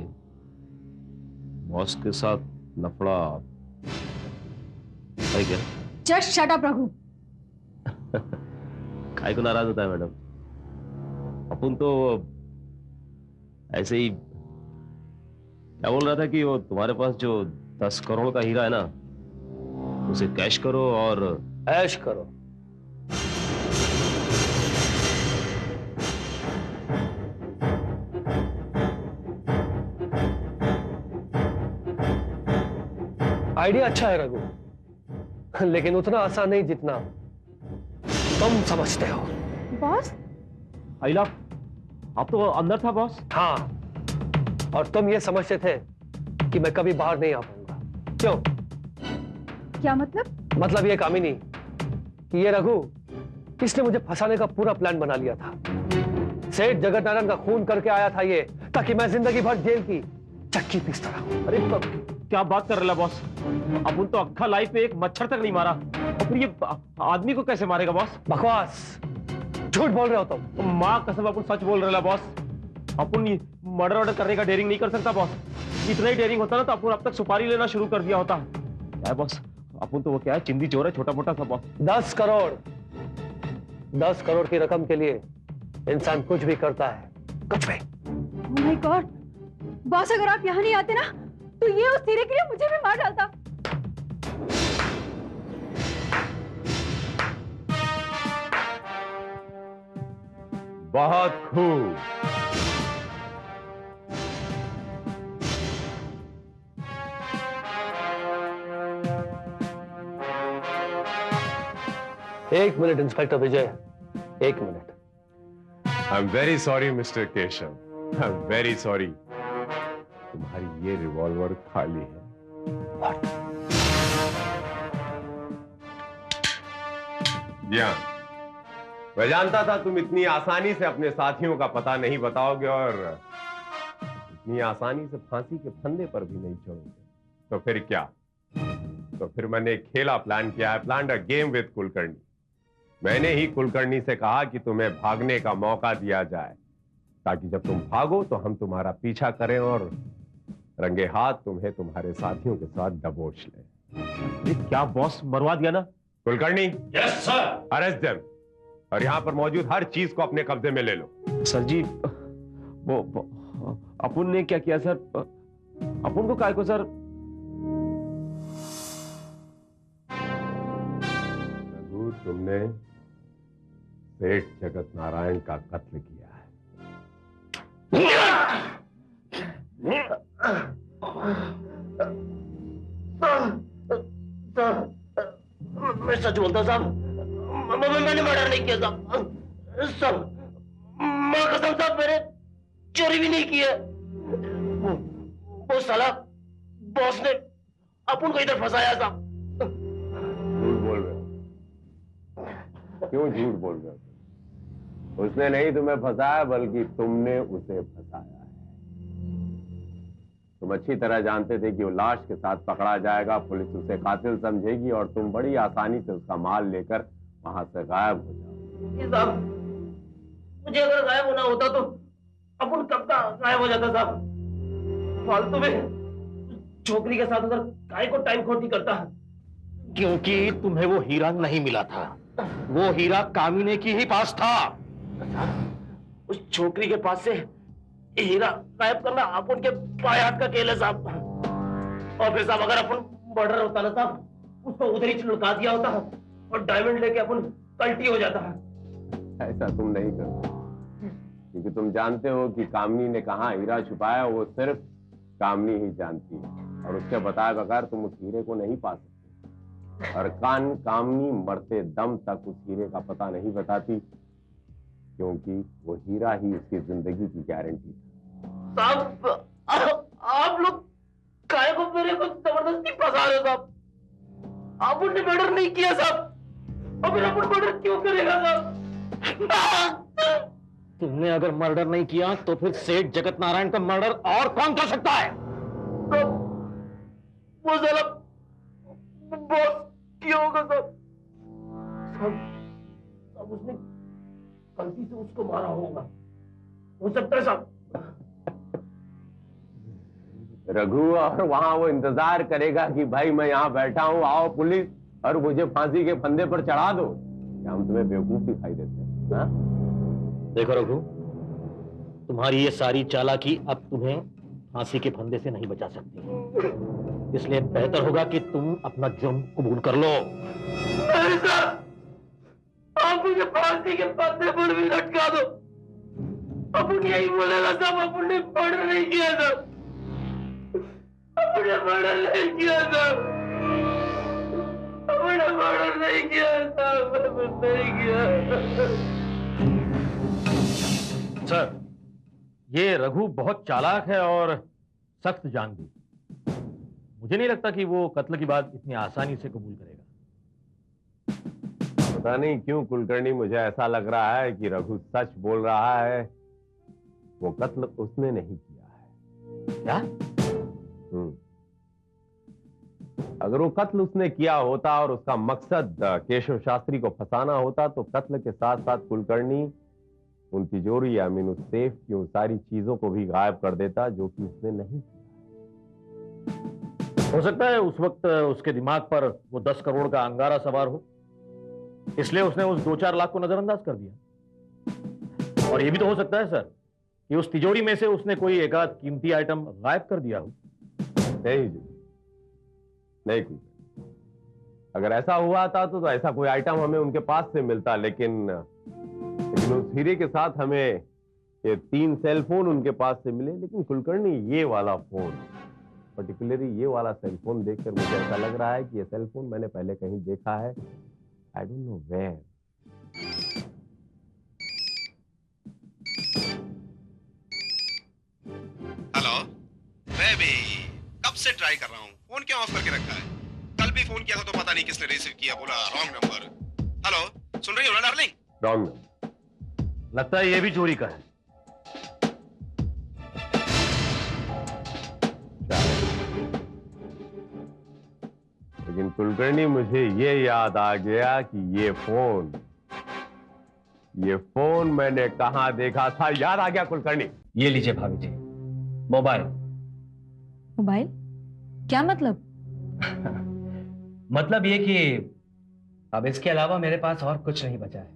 बॉस के साथ लफड़ा है क्या? Just shut up Raghu. काय को नाराज होता है मैडम? अपन तो ऐसे ही, क्या बोल रहा था कि वो तुम्हारे पास जो 10 करोड़ का हीरा है ना, उसे कैश करो और ऐश करो। आइडिया अच्छा है रघु, लेकिन उतना आसान नहीं जितना तुम समझते हो। बॉस? आइला, आप तो अंदर था बॉस। हाँ, और तुम ये समझते थे कि मैं कभी बाहर नहीं आ पाऊंगा। क्यों? क्या मतलब? मतलब ये कामिनी कि ये रघु, इसने मुझे फंसाने का पूरा प्लान बना लिया था। सेठ जगत नारायण का खून करके आया था ये, ताकि मैं जिंदगी भर जेल की चक्की पीसता रहूं। अरे क्या बात कर रहा बॉस? अपन तो अक्खा लाइफ में एक मच्छर तक नहीं मारा, और फिर ये आदमी को कैसे मारेगा बॉस? बकवास, झूठ बोल रहे हो तुम। माँ कसम, अपन सच बोल रहे बॉस। अपन मर्डर ऑर्डर करने का डेयरिंग नहीं कर सकता बॉस। इतना ही डेयरिंग होता ना तो अपन अब तक सुपारी लेना शुरू कर दिया होता। क्या है बॉस, अपन तो वो क्या है, चिंदी चोर है, छोटा मोटा सा बॉस। 10 करोड़ की रकम के लिए इंसान कुछ भी करता है, कुछ भी। ओह माय गॉड बॉस, अगर आप यहाँ नहीं आते ना तो ये उस हीरे के लिए मुझे भी मार डालता। बहुत खूब। एक मिनट इंस्पेक्टर विजय, एक minute. I am very sorry mister Keshav, I am very sorry. तुम्हारी ये रिवॉल्वर खाली है। जी हाँ, मैं जानता था तुम इतनी आसानी से अपने साथियों का पता नहीं बताओगे और इतनी आसानी से फांसी के फंदे पर भी नहीं चढ़ोगे। तो फिर क्या? तो फिर मैंने एक खेला प्लान किया है, plan a game with Kulkarni. मैंने ही कुलकर्णी से कहा कि तुम्हें भागने का मौका दिया जाए, ताकि जब तुम भागो तो हम तुम्हारा पीछा करें और रंगे हाथ तुम्हें तुम्हारे साथियों के साथ दबोच लें। क्या बॉस, मरवा दिया ना? Kulkarni, yes sir. Arrest them और यहां पर मौजूद हर चीज को अपने कब्जे में ले लो। सर जी, वो अपुन ने क्या किया सर? अपुन को काय को सर? रघु, तुमने सेठ जगत नारायण का कत्ल किया है। मैं सच बोलता हूं साहब, मैंने मर्डर नहीं किया साहब। मां कसम साहब, मैंने चोरी भी नहीं किया। वो साला बॉस ने अपुन को इधर फंसाया साहब। झूठ बोल रहे हो? क्यों झूठ बोल रहे हो? उसने नहीं तुम्हें फंसाया, बल्कि तुमने उसे फंसाया है। तुम अच्छी तरह जानते थे कि वो लाश के साथ पकड़ा जाएगा, पुलिस उसे कातिल समझेगी और तुम बड़ी आसानी से उसका माल लेकर वहां से गायब हो जाओगे। साहब, मुझे अगर गायब होना होता तो अपुन कब का गायब हो जाता साहब। फालतू में छोकरी के साथ उधर काय को टाइम खोटी करता है। क्योंकि तुम्हें वो हीरा नहीं मिला था, वो हीरा कामिनी की ही पास था। उस छोकरी के पास से हीरा गायब करना अपुन के बाएं हाथ का खेल है साहब। और फिर साहब, अगर अपन मर्डर होता ना साहब, उसको उधर ही लुका दिया होता और डायमंड लेके अपन कल्टी हो जाता है। ऐसा तुम नहीं करते, क्योंकि तुम जानते हो कि कामनी ने कहाँ हीरा छुपाया, वो सिर्फ कामनी ही जानती है और उसके बताए बगैर तुम उस हीरे को नहीं पा सकते। और कामनी मरते दम तक उस हीरे का पता नहीं बताती, क्योंकि वो हीरा ही उसकी जिंदगी की गारंटी था। साहब, आप लोग काय को मेरे को जबरदस्ती फंसा रहे हो साहब। अपुन ने मर्डर नहीं किया साहब, और फिर अपुन मर्डर क्यों करेगा साहब? तुमने अगर मर्डर नहीं किया तो फिर सेठ जगत नारायण का मर्डर और कौन कर सकता है? वो साला बॉस क्यों होगा साहब? साहब, उसने गलती से उसको मारा होगा, हो सकता है साहब। रघु, और वहां वो इंतजार करेगा कि भाई मैं यहाँ बैठा हूँ, आओ पुलिस और मुझे फांसी के फंदे पर चढ़ा दो। क्या हम तुम्हें बेवकूफ दिखाई देते हैं? हाँ? देखो रघु, तुम्हारी ये सारी चालाकी अब तुम्हें फांसी के फंदे से नहीं बचा सकती, इसलिए बेहतर होगा कि तुम अपना जुर्म कबूल कर लो। नहीं साहब, आप मुझे फांसी के फंदे पर भी लटका दो। अपुन यही बोलेगा साहब, अपुन ने मर्डर नहीं किया साहब, अपुन ने मर्डर नहीं किया साहब, अपुन ने मर्डर नहीं किया साहब, अपुन नहीं किया। सर, ये रघु बहुत चालाक है और सख्त जानबूझ। मुझे नहीं लगता कि वो कत्ल की बात इतनी आसानी से कबूल करेगा। पता नहीं क्यों कुलकर्णी, मुझे ऐसा लग रहा है कि रघु सच बोल रहा है। वो कत्ल उसने नहीं किया है। क्या? अगर वो कत्ल उसने किया होता और उसका मकसद केशव शास्त्री को फंसाना होता, तो कत्ल के साथ साथ कुलकर्णी उन तिजोरी या मीन उस सेफ की उन सारी चीजों को भी गायब कर देता, जो कि उसने नहीं किया। हो सकता है उस वक्त उसके दिमाग पर वो 10 करोड़ का अंगारा सवार हो, इसलिए उसने उस 2-4 लाख को नजरअंदाज कर दिया। और ये भी तो हो सकता है सर कि उस तिजोरी में से उसने कोई एकाध कीमती आइटम गायब कर दिया हो। नहीं जी, नहीं कुछ। अगर ऐसा हुआ था तो ऐसा कोई आइटम हमें उनके पास से मिलता, लेकिन उस हीरे के साथ हमें ये 3 सेल फोन उनके पास से मिले। लेकिन कुलकर्णी, ये वाला फोन, पर्टिकुलरली ये वाला सेल फोन देखकर मुझे ऐसा लग रहा है कि ये सेल फोन मैंने पहले कहीं देखा है। I don't know where. Hello baby, कब से ट्राई कर रहा हूँ, फोन क्यों ऑफ करके रखा है? कल भी फोन किया था तो पता नहीं किसने रिसीव किया, बोला रॉन्ग नंबर। हेलो, सुन रही हो ना डार्लिंग? रॉन्ग। लगता है ये भी चोरी का है। लेकिन कुलकर्णी, मुझे ये याद आ गया कि ये फोन मैंने कहां देखा था। याद आ गया कुलकर्णी। ये लीजिए भाभी जी, मोबाइल। मोबाइल? क्या मतलब? मतलब ये कि अब इसके अलावा मेरे पास और कुछ नहीं बचा है।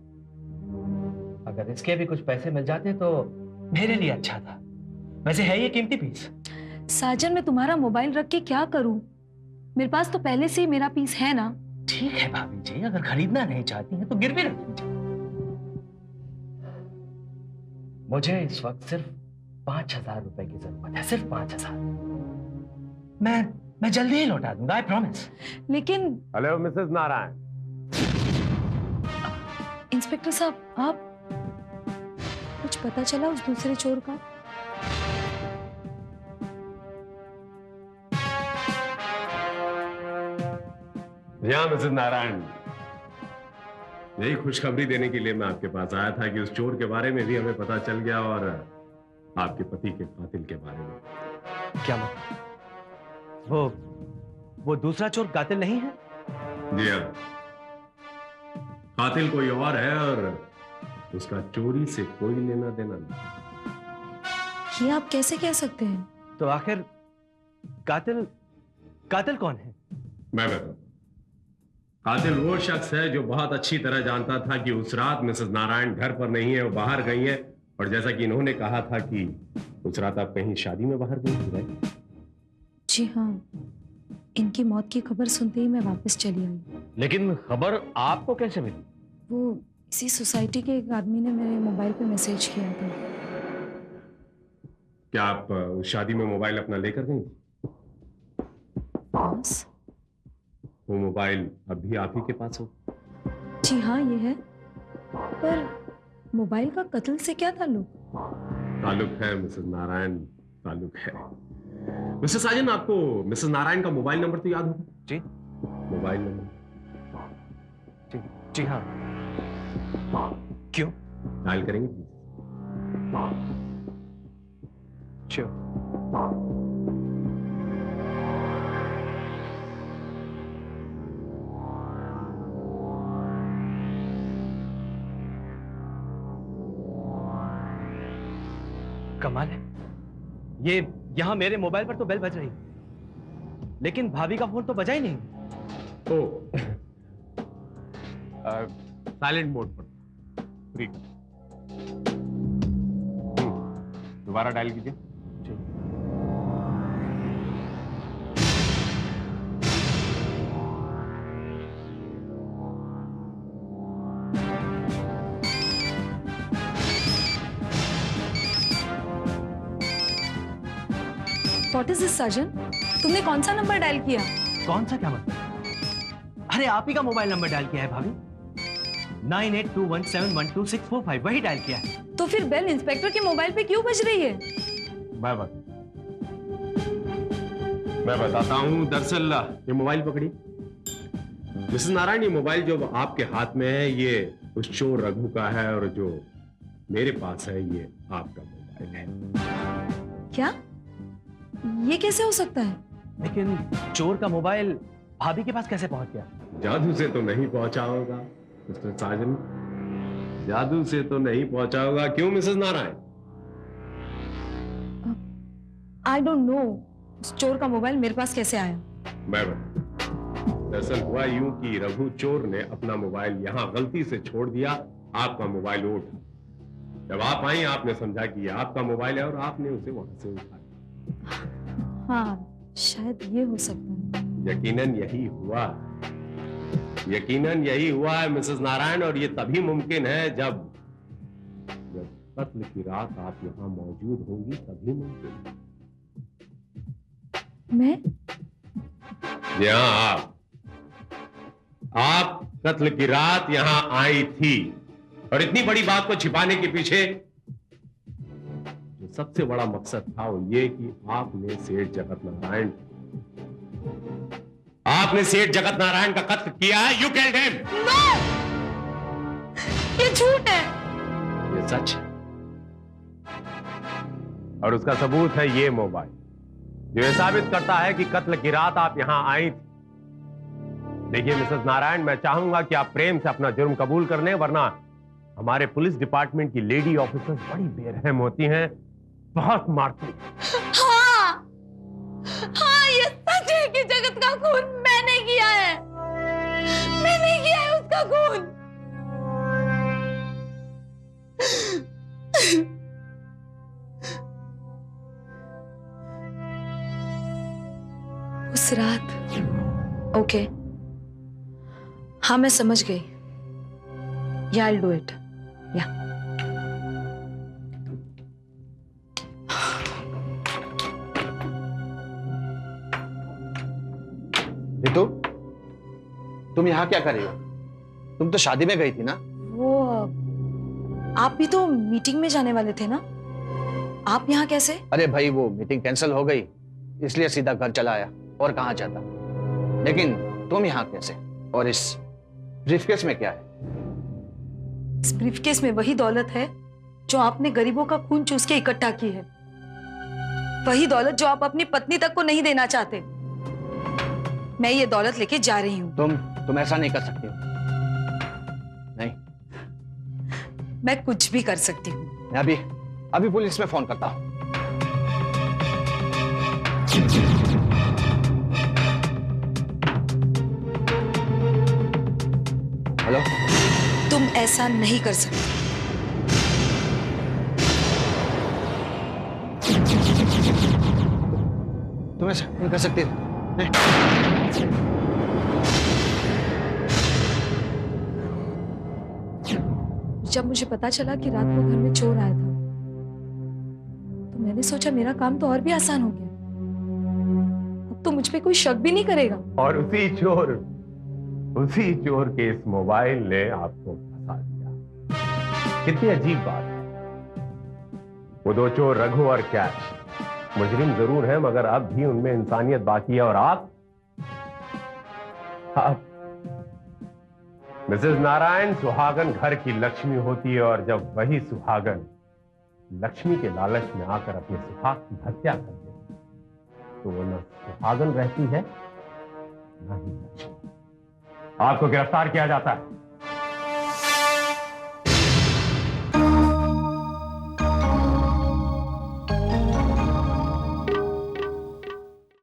अगर इसके भी कुछ पैसे मिल जाते तो मेरे लिए अच्छा था। वैसे है ये कीमती पीस। साजन, मैं तुम्हारा मोबाइल रख के क्या करूं? मेरे पास तो पहले से ही मेरा पीस है ना। ठीक है भाभी जी, अगर खरीदना नहीं चाहती हैं तो गिरवी रख लीजिए। मुझे इस वक्त सिर्फ 5,000 रुपए की जरूरत है, सिर्फ 5,000। मैं जल्दी ही लौटा दूंगा, आई प्रॉमिस। लेकिन हेलो मिसेस नारायण। इंस्पेक्टर साहब, आप कुछ पता चला उस दूसरे चोर का? जी हाँ मिसेस नारायण, यही खुशखबरी देने के लिए मैं आपके पास आया था कि उस चोर के बारे में भी हमें पता चल गया और आपके पति के कातिल के बारे में। क्या मतलब? वो दूसरा चोर कातिल नहीं है? जी हाँ, कातिल कोई और है और उसका चोरी से कोई लेना देना नहीं। ये आप कैसे कह सकते हैं? तो आखिर कातिल कौन है? मैं बताऊं। कातिल वो शख्स है जो बहुत अच्छी तरह जानता था कि उस रात मिसेस नारायण घर पर नहीं है, वो बाहर गई है। और जैसा कि इन्होंने कहा था कि उस रात आप कहीं शादी में बाहर गई थी, राइट? जी हाँ, इनकी मौत की खबर सुनते ही मैं वापस चली आई। लेकिन खबर आपको कैसे मिली? वो इसी सोसाइटी के एक आदमी ने मेरे मोबाइल पे मैसेज किया था। क्या आप उस शादी में मोबाइल अपना लेकर गई थी? बॉस? वो मोबाइल अभी आप ही के पास हो? जी हाँ, ये है। पर मोबाइल का कत्ल से क्या ताल्लुक? ताल्लुक है मिसेस नारायण, ताल्लुक है। मिसेस साजन, आपको मिसेस नारायण का मोबाइल नंबर तो याद होगा? जी। Mobile number? जी हाँ। क्यों? डायल करेंगे प्लीज? श्योर। कमाल है, ये यहां मेरे मोबाइल पर तो बेल बज रही, लेकिन भाभी का फोन तो बजा ही नहीं। ओ, साइलेंट मोड पर फ्री। दोबारा डायल कीजिए। What is this, साजन? तुमने कौन सा नंबर डायल किया? कौन सा? क्या मतलब? अरे आप ही का मोबाइल नंबर डायल किया है भाभी। 9821712645 वही डायल किया है। तो फिर बेल इंस्पेक्टर के मोबाइल पे क्यों बज रही है? मैं बताता हूँ। दरअसल ये मोबाइल पकड़ी मिसेस नारायण, ये मोबाइल जो आपके हाथ में है ये उस चोर रघु का है और जो मेरे पास है ये आपका मोबाइल है। क्या? ये कैसे हो सकता है? लेकिन चोर का मोबाइल भाभी के पास कैसे पहुंच गया? जादू से तो नहीं पहुंचा होगा मिस्टर साजन, जादू से तो नहीं पहुंचा होगा। क्यों Mrs Narayan? I don't no, चोर का मोबाइल मेरे पास कैसे आया? मैं दरअसल हुआ यूं कि रघु चोर ने अपना मोबाइल यहां गलती से छोड़ दिया, आपका मोबाइल उठ। जब आप आई आपने समझा कि ये आपका मोबाइल है और आपने उसे वहां से उठाया। हाँ, शायद ये हो सकता है। यकीनन यही हुआ, यकीनन यही हुआ है मिसेस नारायण, और ये तभी मुमकिन है जब कत्ल की रात आप यहाँ मौजूद होंगी, तभी मुमकिन है। मैं? जी हाँ, आप कत्ल की रात यहाँ आई थी, और इतनी बड़ी बात को छिपाने के पीछे जो सबसे बड़ा मकसद था वो ये कि आपने सेठ जगत नारायण का कत्ल किया है। You killed him. ये झूठ है। ये सच है, और उसका सबूत है ये मोबाइल, जो ये साबित करता है कि कत्ल की रात आप यहां आई थी। देखिए मिसेस नारायण, मैं चाहूंगा कि आप प्रेम से अपना जुर्म कबूल कर लें, वरना हमारे पुलिस डिपार्टमेंट की लेडी ऑफिसर्स बड़ी बेरहम होती हैं, बहुत मारती हैं। हाँ, हाँ, ये सच है कि जगत का खून मैंने किया है। मैंने किया है उसका खून। उस रात, ओके, हाँ मैं समझ गई। या I'll do it. या रितु, तुम यहाँ क्या कर रही हो? तुम तो शादी में गई थी ना? वो आप भी तो मीटिंग में जाने वाले थे ना? आप यहाँ कैसे? अरे भाई, वो मीटिंग कैंसिल हो गई, इसलिए सीधा घर चला आया, और कहाँ जाता। लेकिन तुम यहाँ कैसे? और इस ब्रीफकेस में क्या है? इस ब्रीफकेस में वही दौलत है जो आपने गरीबों का खून चूस के इकट्ठा की है। वही दौलत जो आप अपनी पत्नी तक को नहीं देना चाहते। मैं ये दौलत लेके जा रही हूँ। तुम ऐसा नहीं कर सकती हो। नहीं, मैं कुछ भी कर सकती हूँ। मैं अभी पुलिस में फोन करता हूँ। हेलो? तुम ऐसा नहीं कर सकते। तुम ऐसा नहीं कर सकते। नहीं। जब मुझे पता चला कि रात को घर में चोर आया था, तो मैंने सोचा मेरा काम तो और भी आसान हो गया। अब तो मुझ पे कोई शक भी नहीं करेगा। और उसी चोर के इस मोबाइल ने आपको फंसा दिया। कितनी अजीब बात है। वो दो चोर रघु और कैश मुजरिम जरूर हैं, मगर अब भी उनमें इंसानियत बाकी है। और आप मिसेस नारायण, सुहागन घर की लक्ष्मी होती है, और जब वही सुहागन लक्ष्मी के लालच में आकर अपने सुहाग की हत्या कर देती तो वो न सुहागन रहती है न ही लक्ष्मी। आपको गिरफ्तार किया जाता है।